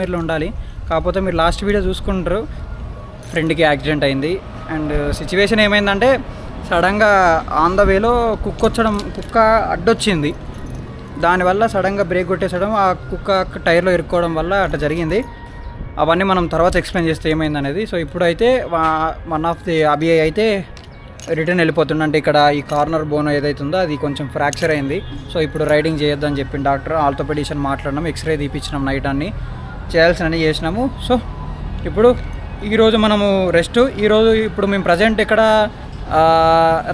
మీరు ఉండాలి. కాకపోతే మీరు లాస్ట్ వీడియో చూసుకుంటారు, ఫ్రెండ్కి యాక్సిడెంట్ అయింది. అండ్ సిచ్యువేషన్ ఏమైందంటే సడన్గా ఆన్ ద వేలో కుక్క అడ్డొచ్చింది. దానివల్ల సడన్గా బ్రేక్ కొట్టేసడం, ఆ కుక్క టైర్లో ఇరుక్కోవడం వల్ల అట్లా జరిగింది. అవన్నీ మనం తర్వాత ఎక్స్ప్లెయిన్ చేస్తే ఏమైందనేది. సో ఇప్పుడైతే వన్ ఆఫ్ ది అబిఐ అయితే రిటర్న్ వెళ్ళిపోతుండే. అంటే ఇక్కడ ఈ కార్నర్ బోన్ ఏదైతే ఉందో అది కొంచెం ఫ్రాక్చర్ అయింది. సో ఇప్పుడు రైడింగ్ చేయొద్దని చెప్పింది డాక్టర్. ఆర్థోపెడిషన్ మాట్లాడినాం, ఎక్స్రే తీపించినాం, నైట్ అన్ని చేయాల్సినవి చేసినాము. సో ఇప్పుడు ఈరోజు మనము రెస్ట్. ఇప్పుడు మేము ప్రజెంట్ ఇక్కడ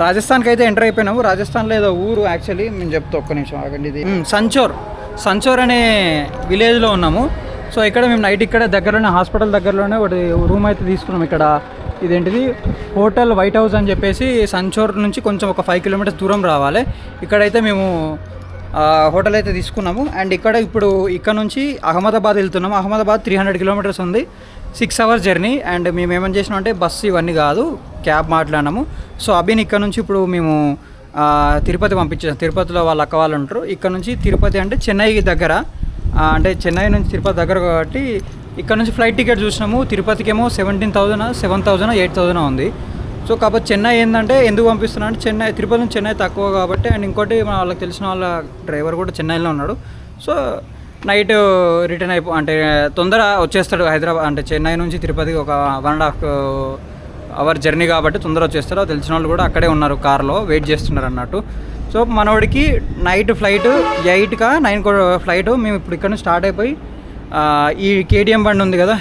రాజస్థాన్కి అయితే ఎంటర్ అయిపోయినాము. రాజస్థాన్లో ఏదో ఊరు యాక్చువల్లీ మేము చెప్తా, ఒక్క నిమిషం ఆగండి. ఇది సంచోర్ అనే విలేజ్లో ఉన్నాము. సో ఇక్కడ మేము నైట్ ఇక్కడ దగ్గరలోనే హాస్పిటల్ దగ్గరలోనే ఒకటి రూమ్ అయితే తీసుకున్నాం. ఇక్కడ ఇదేంటిది హోటల్ వైట్ హౌస్ అని చెప్పేసి సంచోర్ నుంచి కొంచెం ఒక 5 కిలోమీటర్స్ దూరం రావాలి. ఇక్కడైతే మేము హోటల్ అయితే తీసుకున్నాము. అండ్ ఇక్కడ నుంచి అహ్మదాబాద్ వెళ్తున్నాము. అహ్మదాబాద్ 300 కిలోమీటర్స్ ఉంది, 6 అవర్స్ జర్నీ. అండ్ మేము ఏమని చేసినాం అంటే బస్సు ఇవన్నీ కాదు, క్యాబ్ మాట్లాడినాము. సో అభిని ఇక్కడ నుంచి ఇప్పుడు మేము తిరుపతి పంపించాము. తిరుపతిలో వాళ్ళ అక్క వాళ్ళు ఉంటారు. ఇక్కడ నుంచి తిరుపతి అంటే చెన్నైకి దగ్గర, అంటే చెన్నై నుంచి తిరుపతి దగ్గర కాబట్టి ఇక్కడ నుంచి ఫ్లైట్ టికెట్ చూసినాము. తిరుపతికి ఏమో 17,000, 7,000, 8,000 ఉంది. సో కాబట్టి చెన్నై ఏంటంటే ఎందుకు పంపిస్తున్నా అంటే తిరుపతి నుంచి చెన్నై తక్కువ కాబట్టి. అండ్ ఇంకోటి వాళ్ళకి తెలిసిన వాళ్ళ డ్రైవర్ కూడా చెన్నైలో ఉన్నాడు. సో నైట్ రిటర్న్ అంటే తొందర వచ్చేస్తాడు హైదరాబాద్, అంటే చెన్నై నుంచి తిరుపతికి ఒక 1.5 అవర్ జర్నీ కాబట్టి తొందర వచ్చేస్తారు. తెలిసిన వాళ్ళు కూడా అక్కడే ఉన్నారు, కార్లో వెయిట్ చేస్తున్నారు అన్నట్టు. సో మనోడికి నైట్ ఫ్లైట్ 8కా 9 ఫ్లైట్. మేము ఇప్పుడు ఇక్కడ నుంచి స్టార్ట్ అయిపోయి ఈ కేటీఎం బండి ఉంది కదా,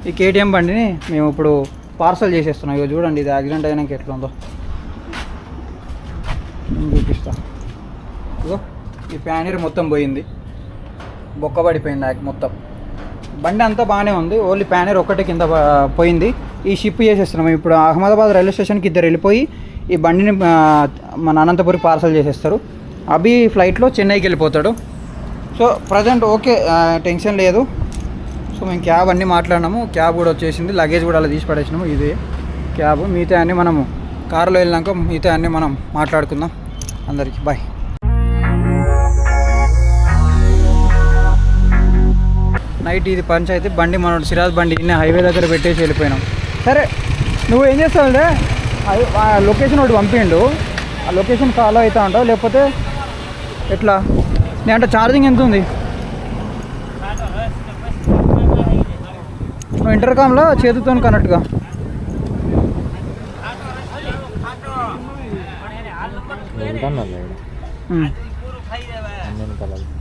ఈ కేటీఎం బండిని మేము ఇప్పుడు పార్సల్ చేసేస్తున్నాం. ఇక చూడండి, ఇది యాక్సిడెంట్ అయినాక ఎట్లా ఉందో నేను చూపిస్తా. ఇగో ఈ ప్యానీర్ మొత్తం పోయింది, బొక్కబడిపోయింది మొత్తం. బండి అంతా బాగానే ఉంది, ఓన్లీ ప్యానీర్ ఒక్కటే కింద పోయింది. ఈ షిప్ చేసేస్తున్నాం ఇప్పుడు. అహ్మదాబాద్ రైల్వే స్టేషన్కి 2 వెళ్ళిపోయి ఈ బండిని మన అనంతపురి పార్సల్ చేసేస్తారు. అభి ఫ్లైట్లో చెన్నైకి వెళ్ళిపోతాడు. సో ప్రజెంట్ ఓకే, టెన్షన్ లేదు. సో మేము క్యాబ్ అన్నీ మాట్లాడినాము, క్యాబ్ కూడా వచ్చేసింది, లగేజ్ కూడా అలా తీసి పడేసినాము. ఇదే క్యాబ్. మిగతా అన్నీ మనము కారులో వెళ్ళినాక మిగతా అన్నీ మనం మాట్లాడుకుందాం. అందరికీ బాయ్. నైట్ ఇది పంచాయతీ. బండి మన సిరాజ్ బండి ఇన్ని హైవే దగ్గర పెట్టేసి వెళ్ళిపోయినాం. సరే నువ్వు ఏం చేస్తావులే, లొకేషన్ ఒకటి పంపిండు, ఆ లొకేషన్ ఫాలో అవుతా ఉంటావు లేకపోతే ఎట్లా? నేను అంటే ఛార్జింగ్ ఎంత ఉంది? నువ్వు ఇంటర్కామ్లో చేతితో కనెక్ట్గా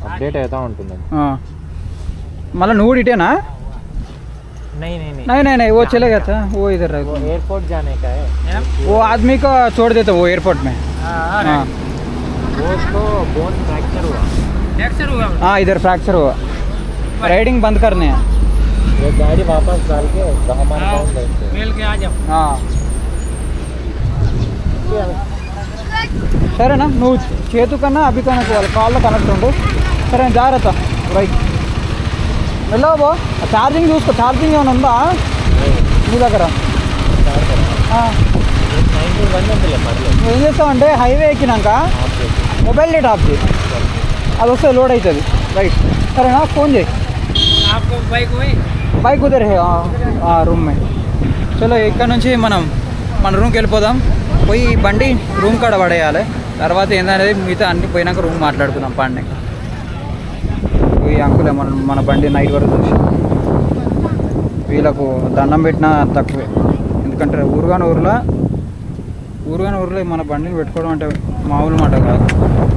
అప్డేట్ అవుతా ఉంటుంది. మళ్ళీ నువ్వు ఇటేనా? नहीं नहीं नहीं नहीं नहीं नहीं वो चलेगा था, वो इधर वो एयरपोर्ट जाने का है, वो आदमी को छोड़ देते वो एयरपोर्ट में. हाँ वो तो बोन फ्रैक्चर हुआ. हाँ इधर फ्रैक्चर हुआ, राइडिंग बंद करने हैं. ये गाड़ी वापस डाल के हमारे गाँव मिल के आ जाओ. हाँ సరేనా, నువ్వు చేతు కన్నా అభి కన్నా వాళ్ళ కాల్లో కనెక్ట్ ఉండు. సరే జాగ్రత్త రైట్. వెళ్ళావు బో, ఛార్జింగ్ చూసుకో, ఛార్జింగ్ ఏమైనా ఉందా మీ దగ్గర? నువ్వు ఏం చేస్తావంటే హైవే ఎక్కినాక మొబైల్ డేట్ ఆఫ్ చేయి, అది వస్తే లోడ్ అవుతుంది. రైట్ సరేనా, ఫోన్ చేయి. బైక్ ఉదర్ హే రూమ్ మే. చలో ఇక్కడ నుంచి మనం మన రూమ్కి వెళ్ళిపోదాం. పోయి బండి రూమ్ కాడ పడేయాలి. తర్వాత ఏందనేది మిగతా అన్ని పోయినాక రూమ్ మాట్లాడుకుందాం. పండి ఈ అంకులే మన బండి నైట్ వరకు చూసి వీళ్ళకు దండం పెట్టినా తక్కువే. ఎందుకంటే ఊరుగాని ఊర్లో మన బండిని పెట్టుకోవడం అంటే మామూలు మాట కాదు,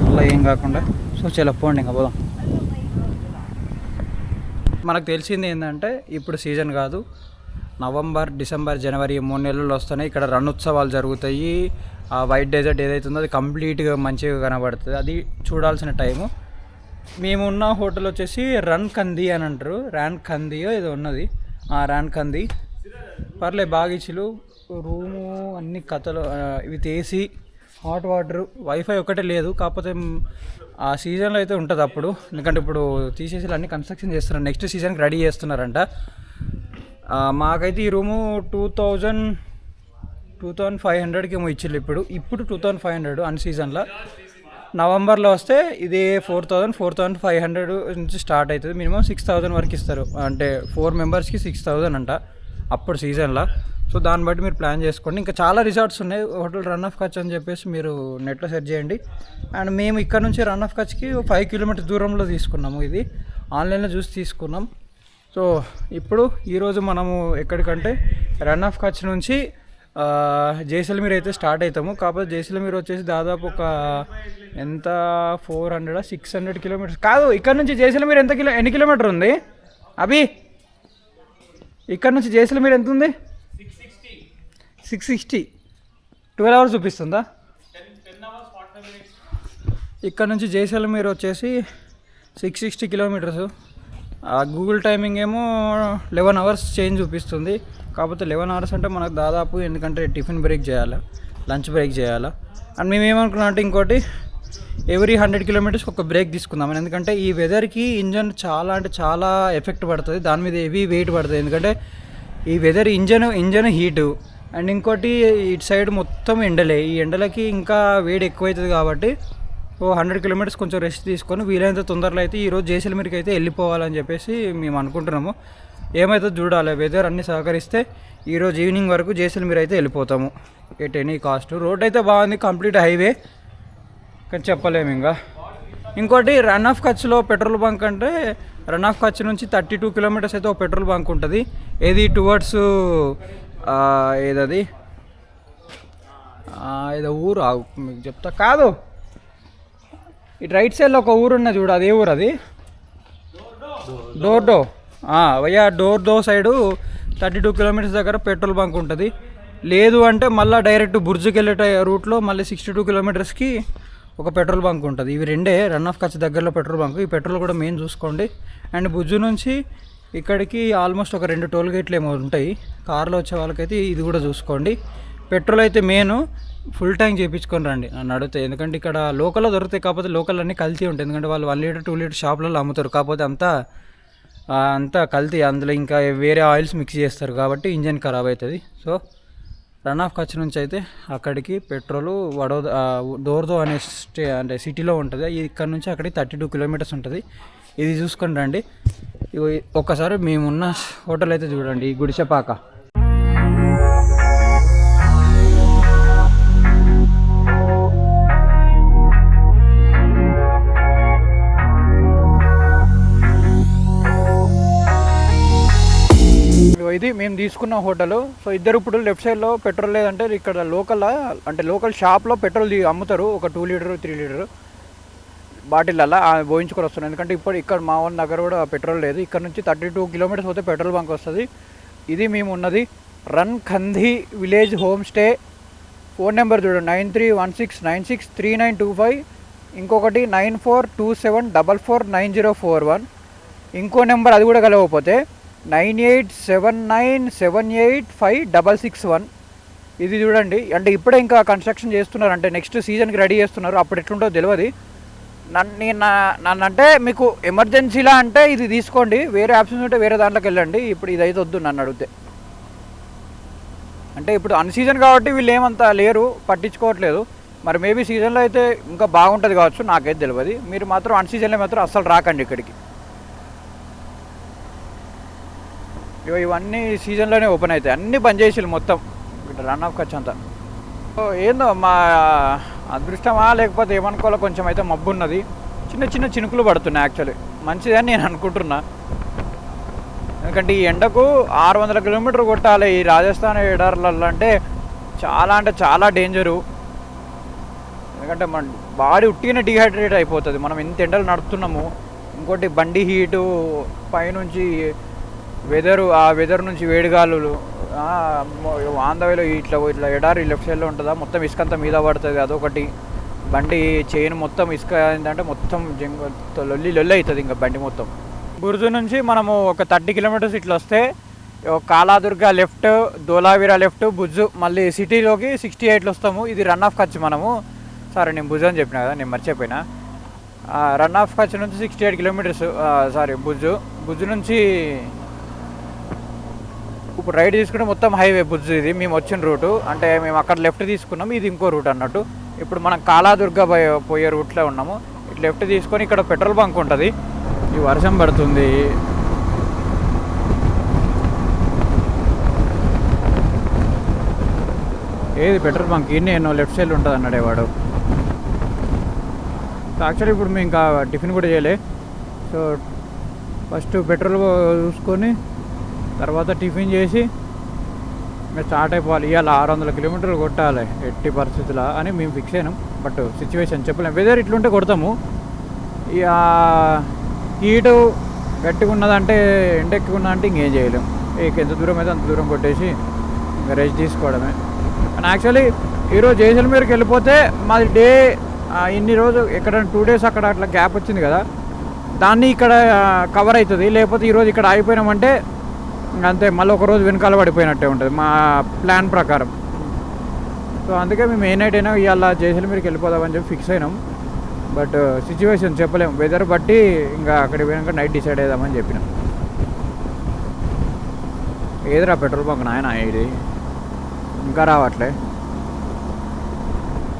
అలా ఏం కాకుండా. సో చాలా పోండి ఇంకా పోదాం. మనకు తెలిసింది ఏంటంటే ఇప్పుడు సీజన్ కాదు, నవంబర్, డిసెంబర్, జనవరి 3 నెలలు వస్తున్నాయి. ఇక్కడ రణోత్సవాలు జరుగుతాయి. ఆ వైట్ డెజర్ట్ ఏదైతే ఉందో అది కంప్లీట్గా మంచిగా కనబడుతుంది, అది చూడాల్సిన టైము. మేము ఉన్న హోటల్ వచ్చేసి రన్ కంది అని అంటారు, ర్యాన్ కందియో ఏదో ఉన్నది. ర్యాన్ కంది పర్లే, బాగా ఇచ్చిలు రూము, అన్ని కథలు with AC, hot water, wifi ఒకటే లేదు. కాకపోతే ఆ సీజన్లో అయితే ఉంటుంది అప్పుడు, ఎందుకంటే ఇప్పుడు తీసేసి అన్ని కన్స్ట్రక్షన్ చేస్తున్నారు, నెక్స్ట్ సీజన్కి రెడీ చేస్తున్నారంట. మాకైతే ఈ రూము 2,500కి ఏమో ఇచ్చిళ్ళు. ఇప్పుడు 2,500 అన్ సీజన్లో. నవంబర్లో వస్తే ఇది 4,500 నుంచి స్టార్ట్ అవుతుంది. మినిమం 6,000 వరకు ఇస్తారు, అంటే 4 మెంబర్స్కి 6,000 అంట అప్పుడు సీజన్లో. సో దాన్ని బట్టి మీరు ప్లాన్ చేసుకోండి. ఇంకా చాలా రిసార్ట్స్ ఉన్నాయి. హోటల్ రన్ ఆఫ్ కచ్ అని చెప్పేసి మీరు నెట్లో సెర్చ్ చేయండి. అండ్ మేము ఇక్కడ నుంచి రన్ ఆఫ్ కచ్కి 5 కిలోమీటర్స్ దూరంలో తీసుకున్నాము. ఇది ఆన్లైన్లో చూసి తీసుకున్నాం. సో ఇప్పుడు ఈరోజు మనము ఎక్కడికంటే రన్ ఆఫ్ కచ్ నుంచి జైసల్మీర్ అయితే స్టార్ట్ అవుతాము. కాకపోతే జైసల్మీర్ వచ్చేసి దాదాపు ఒక ఎంత 400-600 కిలోమీటర్స్ కాదు. ఇక్కడ నుంచి జైసల్మీర్ ఎన్ని కిలోమీటర్ ఉంది అభి? ఇక్కడ నుంచి జైసల్మీర్ ఎంత ఉంది? 660. 12 అవర్స్ చూపిస్తుందా? ఇక్కడ నుంచి జైసల్మీర్ వచ్చేసి 660 కిలోమీటర్స్. గూగుల్ టైమింగ్ ఏమో 11 అవర్స్ చేంజ్ చూపిస్తుంది. కాకపోతే 11 అవర్స్ అంటే మనకు దాదాపు, ఎందుకంటే టిఫిన్ బ్రేక్ చేయాలి, లంచ్ బ్రేక్ చేయాలి. అండ్ మేము ఏమనుకున్నాం అంటే ఇంకోటి ఎవ్రీ 100 కిలోమీటర్స్కి ఒక బ్రేక్ తీసుకుందాం. ఎందుకంటే ఈ వెదర్కి ఇంజన్ చాలా అంటే చాలా ఎఫెక్ట్ పడుతుంది, దాని మీద హెవీ వెయిట్ పడుతుంది. ఎందుకంటే ఈ వెదర్ ఇంజన్ హీటు, అండ్ ఇంకోటి ఇటు సైడ్ మొత్తం ఎండలే. ఈ ఎండలకి ఇంకా వేడి ఎక్కువవుతుంది. కాబట్టి 100 కిలోమీటర్స్ కొంచెం రెస్ట్ తీసుకొని వీలైనంత తొందరలో అయితే ఈరోజు జైసల్మీర్కి అయితే వెళ్ళిపోవాలని చెప్పేసి మేము అనుకుంటున్నాము. ఏమైతే చూడాలి, వెదర్ అన్నీ సహకరిస్తే ఈరోజు ఈవినింగ్ వరకు జైసల్మీర్ అయితే వెళ్ళిపోతాము ఎట్ ఎనీ కాస్ట్. రోడ్ అయితే బాగుంది, కంప్లీట్ హైవే, కానీ చెప్పలేము ఇంకా. ఇంకోటి రన్ ఆఫ్ కచ్లో పెట్రోల్ బంక్ అంటే రన్ ఆఫ్ కచ్ నుంచి 32 కిలోమీటర్స్ అయితే ఒక పెట్రోల్ బంక్ ఉంటుంది. ఏది టువర్డ్స్ ఏదది ఏదో ఊరు మీకు చెప్తా కాదు, ఇటు రైట్ సైడ్లో ఒక ఊరు ఉన్నది చూడు, అదే ఊరు అది డోర్డో. వయ్యా డోర్డో సైడు 32 కిలోమీటర్స్ దగ్గర పెట్రోల్ బంక్ ఉంటుంది. లేదు అంటే మళ్ళీ డైరెక్ట్ బుర్జుకి వెళ్ళే రూట్లో మళ్ళీ 62 కిలోమీటర్స్కి ఒక పెట్రోల్ బంక్ ఉంటుంది. ఇవి రెండే రన్ ఆఫ్ కచ్ దగ్గరలో పెట్రోల్ బంక్. ఈ పెట్రోల్ కూడా మెయిన్ చూసుకోండి. అండ్ బుజ్జు నుంచి ఇక్కడికి ఆల్మోస్ట్ ఒక 2 టోల్ గేట్లు ఏమో ఉంటాయి. కార్లో వచ్చే వాళ్ళకైతే ఇది కూడా చూసుకోండి. పెట్రోల్ అయితే మెయిన్ ఫుల్ ట్యాంక్ చేయించుకొని రండి నన్ను అడిగితే. ఎందుకంటే ఇక్కడ లోకల్లో దొరుకుతాయి, కాకపోతే లోకల్ అన్నీ కల్తీ ఉంటాయి. ఎందుకంటే వాళ్ళు 1 లీటర్ 2 లీటర్ షాపులలో అమ్ముతారు, కాకపోతే అంతా కల్తీ. అందులో ఇంకా వేరే ఆయిల్స్ మిక్స్ చేస్తారు కాబట్టి ఇంజన్ ఖరాబ్ అవుతుంది. సో రన్ ఆఫ్ కచ్ నుంచి అయితే అక్కడికి పెట్రోలు డోర్దో అనే అంటే సిటీలో ఉంటుంది. ఇక్కడ నుంచి అక్కడికి 32 కిలోమీటర్స్ ఉంటుంది. ఇది చూసుకొని రండి. ఒక్కసారి మేమున్న హోటల్ అయితే చూడండి, ఈ గుడిసెపాక. ఇది మేము తీసుకున్న హోటల్. సో ఇద్దరు ఇప్పుడు లెఫ్ట్ సైడ్లో పెట్రోల్ లేదంటే ఇక్కడ లోకల్ షాప్లో పెట్రోల్ అమ్ముతారు. ఒక 2 లీటర్ 3 లీటర్ బాటిళ్ళల్లో పోయించుకొని వస్తున్నాయి. ఎందుకంటే ఇక్కడ మా వాళ్ళ దగ్గర కూడా పెట్రోల్ లేదు. ఇక్కడ నుంచి 32 కిలోమీటర్స్ పోతే పెట్రోల్ బంక్ వస్తుంది. ఇది మేము ఉన్నది Rann Khandi village home stay. Phone number చూడండి 9316963925. ఇంకొకటి 9427449041. ఇంకో నెంబర్ అది కూడా కలవకపోతే 9879785661. ఇది చూడండి. అంటే ఇప్పుడే ఇంకా కన్స్ట్రక్షన్ చేస్తున్నారు, అంటే నెక్స్ట్ సీజన్కి రెడీ చేస్తున్నారు. అప్పుడు ఎట్లుంటో తెలియదు. నన్నంటే మీకు ఎమర్జెన్సీలా అంటే ఇది తీసుకోండి, వేరే ఆప్షన్స్ ఉంటే వేరే దాంట్లోకి వెళ్ళండి. ఇప్పుడు ఇది అయితే వద్దు నన్ను అడిగితే. అంటే ఇప్పుడు అన్ సీజన్ కాబట్టి వీళ్ళు ఏమంతా లేరు, పట్టించుకోవట్లేదు. మరి మేబీ సీజన్లో అయితే ఇంకా బాగుంటుంది కావచ్చు, నాకైతే తెలియదు. మీరు మాత్రం అన్ సీజన్లో మాత్రం అస్సలు రాకండి ఇక్కడికి. ఇవన్నీ సీజన్లోనే ఓపెన్ అవుతాయి, అన్నీ బంద్ చేసి మొత్తం రన్ ఆఫ్ కచ్ అంతా. ఏందో మా అదృష్టమా లేకపోతే ఏమనుకోవాలో, కొంచెం అయితే మబ్బు ఉన్నది, చిన్న చిన్న చినుకులు పడుతున్నాయి. యాక్చువల్లీ మంచిదని నేను అనుకుంటున్నా. ఎందుకంటే ఈ ఎండకు 600 కిలోమీటర్ కొట్టాలి ఈ రాజస్థాన్ ఎడార్లలో అంటే చాలా డేంజరు. ఎందుకంటే మన బాడీ ఉట్టిగానే డిహైడ్రేట్ అయిపోతుంది మనం ఎంత ఎండలు నడుపుతున్నాము. ఇంకోటి బండి హీటు, పైనుంచి వెదర్ నుంచి వేడిగాలులు, ఆంధ్రవేలో ఇట్లా ఎడారి లెఫ్ట్ సైడ్లో ఉంటుందా, మొత్తం ఇసుక అంతా మీద పడుతుంది. అదొకటి. బండి చైన్ మొత్తం ఇసుక ఏంటంటే మొత్తం లొల్లి అవుతుంది ఇంకా బండి మొత్తం. బుర్జు నుంచి మనము ఒక 30 కిలోమీటర్స్ ఇట్లా వస్తే కాలాదుర్గ లెఫ్ట్, ధోలావీరా లెఫ్ట్, బుజ్జు మళ్ళీ సిటీలోకి 68లో వస్తాము. ఇది రన్ ఆఫ్ కచ్. మనము సారీ నేను బుజ్జు అని చెప్పిన కదా, నేను మర్చిపోయినా. రన్ ఆఫ్ కచ్ నుంచి 68 కిలోమీటర్స్ బుజ్జు నుంచి ఇప్పుడు రైట్ తీసుకుంటే మొత్తం హైవే బుజ్జు. ఇది మేము వచ్చిన రూటు, అంటే మేము అక్కడ లెఫ్ట్ తీసుకున్నాం, ఇది ఇంకో రూట్ అన్నట్టు. ఇప్పుడు మనం కాలాదుర్గ పోయే రూట్లో ఉన్నాము. ఇటు లెఫ్ట్ తీసుకొని ఇక్కడ పెట్రోల్ బంక్ ఉంటుంది. ఈ వర్షం పడుతుంది. ఏది పెట్రోల్ బంక్ నేను లెఫ్ట్ సైడ్ ఉంటుంది అన్నాడే వాడు. యాక్చువల్లీ ఇప్పుడు మేము ఇంకా టిఫిన్ కూడా చేయలే. సో ఫస్ట్ పెట్రోల్ చూసుకొని తర్వాత టిఫిన్ చేసి మేము స్టార్ట్ అయిపోవాలి. ఇవాళ 600 కిలోమీటర్లు కొట్టాలి ఎట్టి పరిస్థితుల్లో అని మేము ఫిక్స్ అయినాం. బట్ సిచ్యువేషన్ చెప్పలేము. వెదర్ ఇట్లుంటే కొడతాము. ఇక హీటు గట్టిగా ఉన్నదంటే ఎండ ఎక్కువ ఉన్నదంటే ఇంకేం చేయలేము. ఇక ఎంత దూరం అయితే అంత దూరం కొట్టేసి ఇంకా రెస్ట్ తీసుకోవడమే. అండ్ యాక్చువల్లీ ఈరోజు జైసల్మేర్కి వెళ్ళిపోతే మాది డే ఇన్ని రోజు ఎక్కడ 2 days అక్కడ అట్లా గ్యాప్ వచ్చింది కదా, దాన్ని ఇక్కడ కవర్ అవుతుంది. లేకపోతే ఈరోజు ఇక్కడ ఆగిపోయినామంటే అంతే, మళ్ళీ ఒక రోజు వెనకాల పడిపోయినట్టే ఉంటుంది మా ప్లాన్ ప్రకారం. సో అందుకే మేము ఏ నైట్ అయినా ఇవాళ జైసల్మేర్కి వెళ్ళిపోదామని చెప్పి ఫిక్స్ అయినాం. బట్ సిచ్యువేషన్ చెప్పలేము. వెదర్ బట్టి ఇంకా అక్కడికి పోయాక నైట్ డిసైడ్ అవుదామని చెప్పినాం. ఏదిరా పెట్రోల్ బంక్ నాయన ఇది ఇంకా రావట్లే.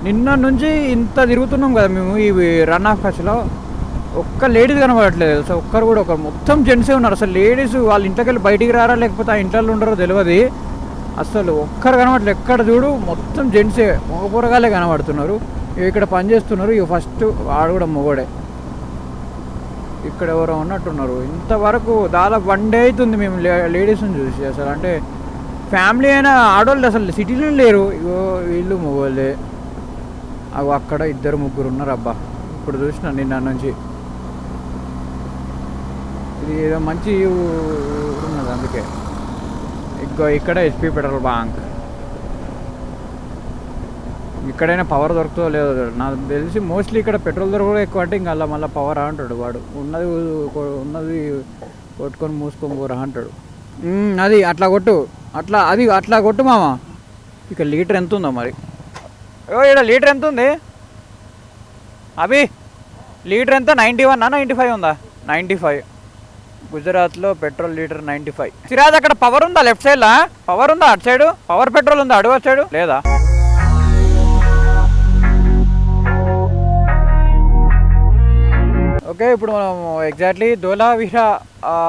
నిన్న నుంచి ఇంత తిరుగుతున్నాం కదా మేము ఈ రన్ ఆఫ్ కచ్లో, ఒక్క లేడీస్ కనబడట్లేదు తెలుసా. ఒక్కరు కూడా ఒక మొత్తం జెంట్సే ఉన్నారు. అసలు లేడీస్ వాళ్ళ ఇంట్లోకి వెళ్ళి బయటికి రారా లేకపోతే ఆ ఇంట్లో ఉండరో తెలియదు. అసలు ఒక్కరు కనబడట్లేదు. ఎక్కడ చూడు మొత్తం జెంట్సే, మగపూరగాలే కనబడుతున్నారు. ఇక్కడ పని చేస్తున్నారు. ఇక ఫస్ట్ వాడు కూడా మొగోడే. ఇక్కడ ఎవరో ఉన్నట్టున్నారు. ఇంతవరకు దాదాపు 1 day అవుతుంది మేము లేడీస్ని చూసి. అసలు అంటే ఫ్యామిలీ అయినా ఆడవాళ్ళు అసలు సిటీలో లేరు. ఇగో వీళ్ళు మొగోళ్ళే. అవి అక్కడ 2-3 ఉన్నారు. అబ్బా ఇప్పుడు చూసిన నిన్న నుంచి. ఇది ఏదో మంచి ఉన్నది అందుకే. ఇక్కడ హెచ్పి పెట్రోల్ బంక్. ఇక్కడైనా పవర్ దొరుకుతుందో లేదో నాకు తెలిసి. మోస్ట్లీ ఇక్కడ పెట్రోల్ దొరకడం ఎక్కువ అంటే ఇంకా అలా మళ్ళీ పవర్ అంటాడు వాడు. ఉన్నది కొట్టుకొని మూసుకొని పోరా అంటాడు. అది అట్లా కొట్టు, అట్లా కొట్టు మామ. ఇక లీటర్ ఎంత ఉందో మరి. ఇక్కడ లీటర్ ఎంత ఉంది అభి? లీటర్ ఎంత? 91 95 ఉందా? 95. గుజరాత్లో పెట్రోల్ లీటర్ 95. సిరాజ్ అక్కడ పవర్ ఉందా? లెఫ్ట్ సైడ్లా పవర్ ఉందా? అటు సైడు పవర్ పెట్రోల్ ఉందా? అడుగు సైడు లేదా? ఓకే, ఇప్పుడు మనం exactly Dholavira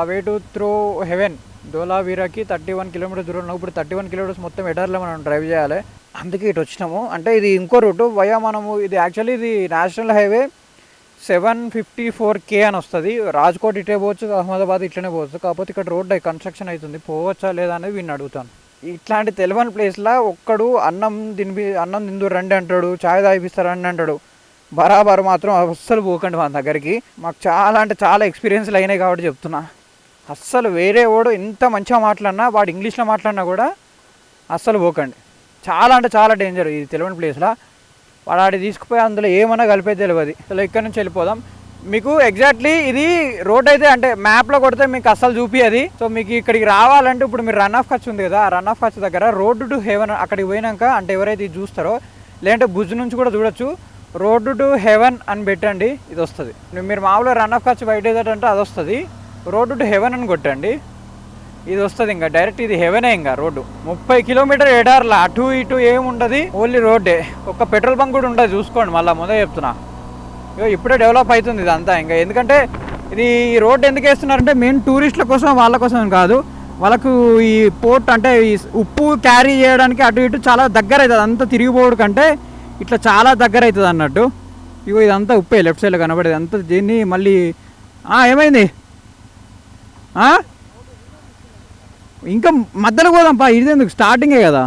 way to through heaven. ధోలావీరాకి 31 kilometers దూరం. ఇప్పుడు 31 kilometers మొత్తం ఎడార్లో మనం డ్రైవ్ చేయాలి. అందుకే ఇటు వచ్చినాము. అంటే ఇది ఇంకో రూటు వయా మనము. ఇది యాక్చువల్లీ ఇది నేషనల్ హైవే 754K అని వస్తుంది. రాజ్కోట్ ఇటే పోవచ్చు, అహ్మదాబాద్ ఇట్లనే పోవచ్చు. కాకపోతే ఇక్కడ రోడ్ కన్స్ట్రక్షన్ అవుతుంది. పోవచ్చా లేదా అనేది వీడిని అడుగుతాను. ఇట్లాంటి తెలియని ప్లేస్లో ఒక్కడు అన్నం తిందు రండి అంటాడు, ఛాయ్ తాగిపిస్తారండి అంటాడు. బరాబర్ మాత్రం అస్సలు పోకండి మన దగ్గరికి. మాకు చాలా అంటే చాలా ఎక్స్పీరియన్స్లు అయినాయి కాబట్టి చెప్తున్నా. అస్సలు వేరే వాడు ఎంత మంచిగా మాట్లాడినా, వాడు ఇంగ్లీష్లో మాట్లాడినా కూడా అస్సలు పోకండి. చాలా అంటే చాలా డేంజర్ ఇది తెలియని ప్లేస్లో. వాడు ఆడి తీసుకుపోయి అందులో ఏమన్నా కలిపేది తెలియదు. అసలు ఇక్కడ నుంచి వెళ్ళిపోదాం. మీకు ఎగ్జాక్ట్లీ ఇది రోడ్ అయితే అంటే మ్యాప్లో కొడితే మీకు అస్సలు చూపియది. సో మీకు ఇక్కడికి రావాలంటే ఇప్పుడు మీరు రన్ ఆఫ్ కచ్ ఉంది కదా, ఆ రన్ ఆఫ్ కచ్ దగ్గర రోడ్ టు హెవెన్ అక్కడికి పోయినాక అంటే ఎవరైతే ఇది చూస్తారో, లేదంటే భుజ్ నుంచి కూడా చూడొచ్చు, రోడ్ టు హెవెన్ అని పెట్టండి, ఇది వస్తుంది. మీరు మామూలుగా రన్ ఆఫ్ కచ్ బయట ఏదంటే అది వస్తుంది. రోడ్ టు హెవెన్ అని కొట్టండి, ఇది వస్తుంది. ఇంకా డైరెక్ట్ ఇది హెవెనే. ఇంకా రోడ్డు 30 kilometers ఎడార్లా, అటు ఇటు ఏముండదు, ఓన్లీ రోడ్డే. ఒక పెట్రోల్ బంక్ కూడా ఉంటుంది చూసుకోండి. మళ్ళీ ముందే చెప్తున్నా, ఇప్పుడే డెవలప్ అవుతుంది ఇదంతా. ఇంకా ఎందుకంటే ఇది రోడ్ ఎందుకు వేస్తున్నారంటే మెయిన్ టూరిస్టుల కోసం, వాళ్ళ కోసం కాదు. వాళ్ళకు ఈ పోర్ట్ అంటే ఈ ఉప్పు క్యారీ చేయడానికి అటు ఇటు చాలా దగ్గర అవుతుంది. అంతా తిరిగిపోవడం కంటే ఇట్లా చాలా దగ్గర అవుతుంది అన్నట్టు. ఇగో ఇదంతా ఉప్పే లెఫ్ట్ సైడ్లో కనబడేది అంతా. దీన్ని మళ్ళీ ఏమైంది ఇంకా మధ్యలో పోదాంపా, ఇది ఎందుకు స్టార్టింగే కదా.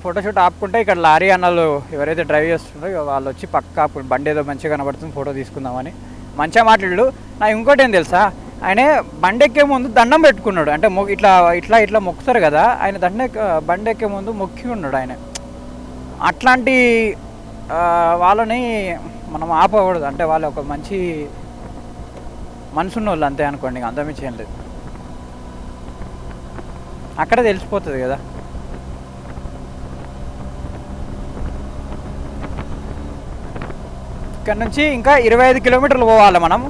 ఫోటోషూట్ ఆపుకుంటే ఇక్కడ లారీ అన్నలు ఎవరైతే డ్రైవ్ చేస్తున్నారో వాళ్ళు వచ్చి పక్క బండి ఏదో మంచిగా కనబడుతుంది ఫోటో తీసుకుందామని మంచిగా మాట్లాడు. నా ఇంకోటి ఏం తెలుసా, ఆయన బండి ఎక్కే ముందు దండం పెట్టుకున్నాడు. అంటే ఇట్లా ఇట్లా ఇట్లా మొక్కుతారు కదా, ఆయన బండి ఎక్కే ముందు మొక్కి ఉన్నాడు ఆయన. అట్లాంటి వాళ్ళని మనం ఆపకూడదు. అంటే వాళ్ళు ఒక మంచి మనసున్న వాళ్ళు అంతే అనుకోండి, అంతమించి ఏం లేదు. అక్కడే తెలిసిపోతుంది కదా. ఇక్కడ నుంచి ఇంకా 25 కిలోమీటర్లు పోవాలి మనం.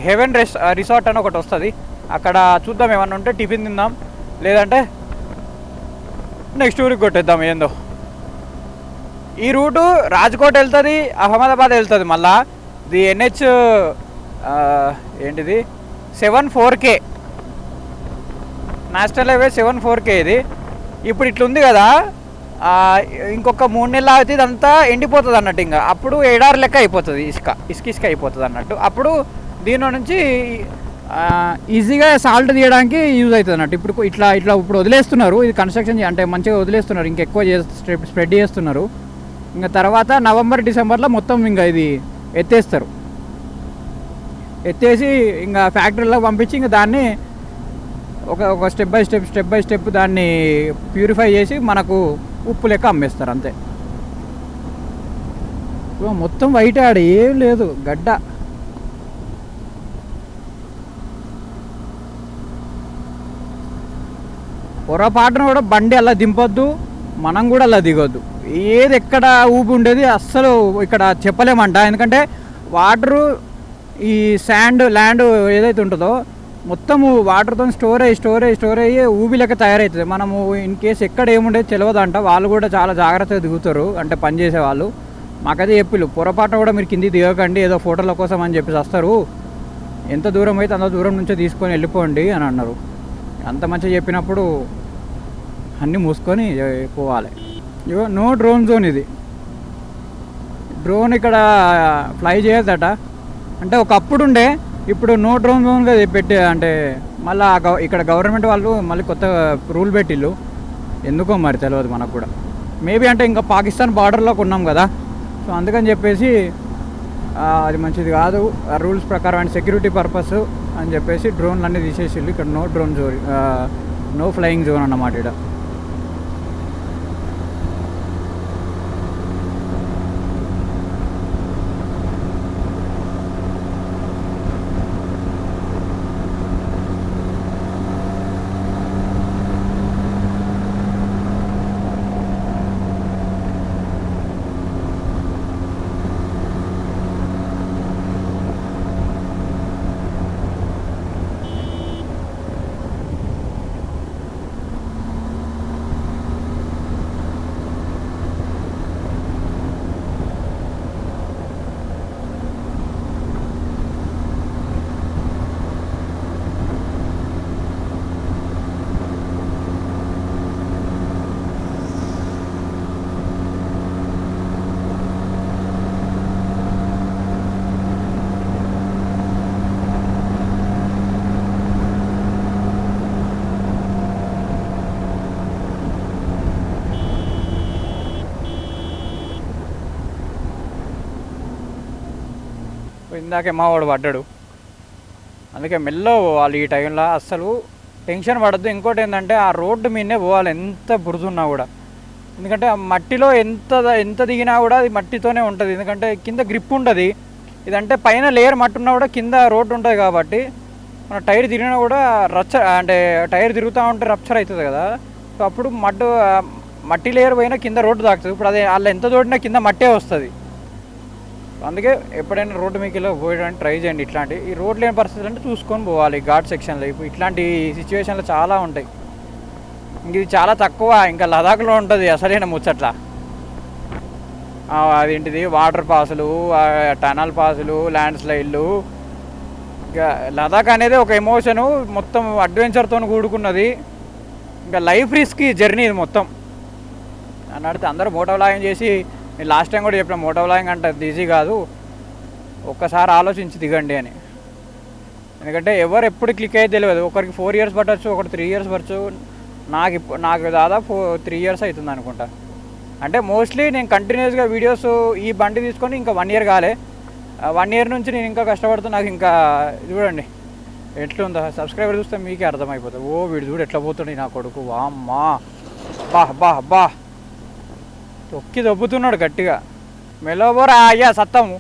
హెవెన్ రిసార్ట్ అని ఒకటి వస్తుంది, అక్కడ చూద్దాం. ఏమన్నా ఉంటే టిఫిన్ తిందాం, లేదంటే నెక్స్ట్ ఊరికి కొట్టేద్దాం ఏందో. ఈ రూటు రాజ్కోట్ వెళ్తుంది, అహ్మదాబాద్ వెళ్తుంది. మళ్ళా ఇది NH ఏంటిది 74K, నేషనల్ హైవే 74K. ఇది ఇప్పుడు ఇట్లుంది కదా, ఇంకొక 3 నెలలు అయితే ఇదంతా ఎండిపోతుంది అన్నట్టు. ఇంకా అప్పుడు ఎడారి లెక్క అయిపోతుంది, ఇసుక అయిపోతుంది అన్నట్టు. అప్పుడు దీనిలో నుంచి ఈజీగా సాల్ట్ తీయడానికి యూజ్ అవుతుంది అన్నట్టు. ఇప్పుడు ఇట్లా ఇప్పుడు వదిలేస్తున్నారు, ఇది కన్స్ట్రక్షన్ అంటే మంచిగా వదిలేస్తున్నారు, ఇంకెక్కువ స్ప్రెడ్ చేస్తున్నారు. ఇంకా తర్వాత నవంబర్ డిసెంబర్లో మొత్తం ఇంకా ఇది ఎత్తేసి ఇంకా ఫ్యాక్టరీలో పంపించి ఇంకా దాన్ని ఒక స్టెప్ బై స్టెప్ దాన్ని ప్యూరిఫై చేసి మనకు ఉప్పు లెక్క అమ్మేస్తారు అంతే. మొత్తం వైట్ ఆడ ఏం లేదు, గడ్డ. పొరపాటున కూడా బండి అలా దింపొద్దు, మనం కూడా అలా దిగొద్దు. ఏది ఎక్కడ ఊపి ఉండేది అస్సలు ఇక్కడ చెప్పలేమంట. ఎందుకంటే వాటరు ఈ ల్యాండ్ ఏదైతే ఉంటుందో మొత్తము వాటర్తో స్టోర్ అయ్యి ఊబి లెక్క తయారవుతుంది. మనము ఇన్ కేసు ఎక్కడ ఏముండేది తెలియదంట. వాళ్ళు కూడా చాలా జాగ్రత్తగా దిగుతారు, అంటే పనిచేసే వాళ్ళు. మాకైతే చెప్పిళ్ళు, పొరపాటున కూడా మీరు కింది దిగకండి, ఏదో ఫోటోల కోసం అని చెప్పేసి వస్తారు, ఎంత దూరం అయితే అంత దూరం నుంచే తీసుకొని వెళ్ళిపోండి అని అన్నారు. అంత మంచిగా చెప్పినప్పుడు అన్నీ మూసుకొని పోవాలి. ఇగో నో డ్రోన్ జోన్. ఇది డ్రోన్ ఇక్కడ ఫ్లై చేయొద్దట. అంటే ఒకప్పుడు ఉండే, ఇప్పుడు నో డ్రోన్ జోన్గా పెట్టి, అంటే మళ్ళీ ఇక్కడ గవర్నమెంట్ వాళ్ళు మళ్ళీ కొత్త రూల్ పెట్టిళ్ళు. ఎందుకో మరి తెలియదు మనకు కూడా. మేబీ అంటే ఇంకా పాకిస్తాన్ బార్డర్లోకి ఉన్నాం కదా, సో అందుకని చెప్పేసి అది మంచిది కాదు ఆ రూల్స్ ప్రకారం, అండ్ సెక్యూరిటీ పర్పస్ అని చెప్పేసి డ్రోన్లు అన్నీ తీసేసిళ్ళు. ఇక్కడ no drone zone, no flying zone అన్నమాట ఇక్కడ. ఇందాకే మావాడు పడ్డాడు, అందుకే మెల్లగా పోవాలి ఈ టైంలో. అస్సలు టెన్షన్ పడద్దు. ఇంకోటి ఏంటంటే ఆ రోడ్డు మీదనే పోవాలి ఎంత బురదున్నా కూడా. ఎందుకంటే ఆ మట్టిలో ఎంత దిగినా కూడా అది మట్టితోనే ఉంటుంది, ఎందుకంటే కింద గ్రిప్ ఉంటుంది. ఇదంటే పైన లేయర్ మట్టి ఉన్నా కూడా కింద రోడ్డు ఉంటుంది కాబట్టి మన టైర్ తిరిగినా కూడా అంటే టైర్ తిరుగుతూ ఉంటే రప్చర్ అవుతుంది కదా. సో అప్పుడు మట్టి లేయర్ పోయినా కింద రోడ్డు తాకుతుంది. ఇప్పుడు అదే అలా ఎంత తోడినా కింద మట్టే వస్తుంది. అందుకే ఎప్పుడైనా రోడ్డు మీకు పోయడానికి ట్రై చేయండి. ఇట్లాంటి ఈ రోడ్ లేని పరిస్థితులు అంటే చూసుకొని పోవాలి ఘాట్ సెక్షన్లో. ఇప్పుడు ఇట్లాంటి సిచ్యువేషన్లు చాలా ఉంటాయి. ఇంక ఇది చాలా తక్కువ. ఇంకా లదాఖ్లో ఉంటుంది అసలైన ముచ్చట్ల. అదేంటిది వాటర్ పాసులు, టనల్ పాసులు, ల్యాండ్ స్లైడ్లు. ఇంకా లదాఖ్ అనేది ఒక ఎమోషను, మొత్తం అడ్వెంచర్తో కూడుకున్నది. ఇంకా లైఫ్ రిస్క్ జర్నీ ఇది మొత్తం అని అడిగితే అందరూ మోటో వ్లాగింగ్ చేసి, నేను లాస్ట్ టైం కూడా చెప్పిన మోటో వ్లాగింగ్ అంటే ఈజీ కాదు, ఒక్కసారి ఆలోచించి దిగండి అని. ఎందుకంటే ఎవరు ఎప్పుడు క్లిక్ అయ్యేది తెలియదు. ఒకరికి 4 years పట్టచ్చు, ఒకటి 3 years పట్టచ్చు. నాకు దాదాపు 3 years అవుతుంది అనుకుంటా. అంటే మోస్ట్లీ నేను కంటిన్యూస్గా వీడియోస్ ఈ బండి తీసుకొని ఇంకా 1 year కాలే. 1 year నుంచి నేను ఇంకా కష్టపడుతూ నాకు ఇంకా చూడండి ఎట్లుందో. సబ్స్క్రైబర్ చూస్తే మీకే అర్థమైపోతుంది. ఓ వీడు చూడు ఎట్లా పోతుంది నా కొడుకు, వామ్మా, బా తొక్కి దొబ్బుతున్నాడు గట్టిగా. మెలోబోరా అయ్యా సత్తము.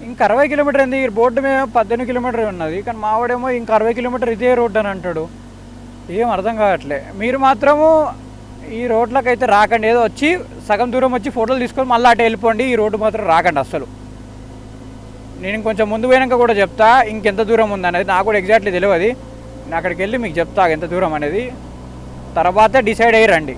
ఇంక 60 kilometers ఏంది, బోర్డు మేము 18 kilometers ఉన్నది, కానీ మావాడేమో ఇంక 60 kilometers ఇదే రోడ్డు అని అంటాడు. ఏం అర్థం కావట్లే. మీరు మాత్రము ఈ రోడ్లకైతే రాకండి. ఏదో వచ్చి సగం దూరం వచ్చి ఫోటోలు తీసుకొని మళ్ళీ అటు వెళ్ళిపోండి. ఈ రోడ్డు మాత్రం రాకండి అస్సలు. నేను కొంచెం ముందు పోయినాక కూడా చెప్తా ఇంకెంత దూరం ఉందనేది. నాకు కూడా ఎగ్జాక్ట్లీ తెలియదు. నేను అక్కడికి వెళ్ళి మీకు చెప్తా ఎంత దూరం అనేది, తర్వాత డిసైడ్ అయ్యి రండి.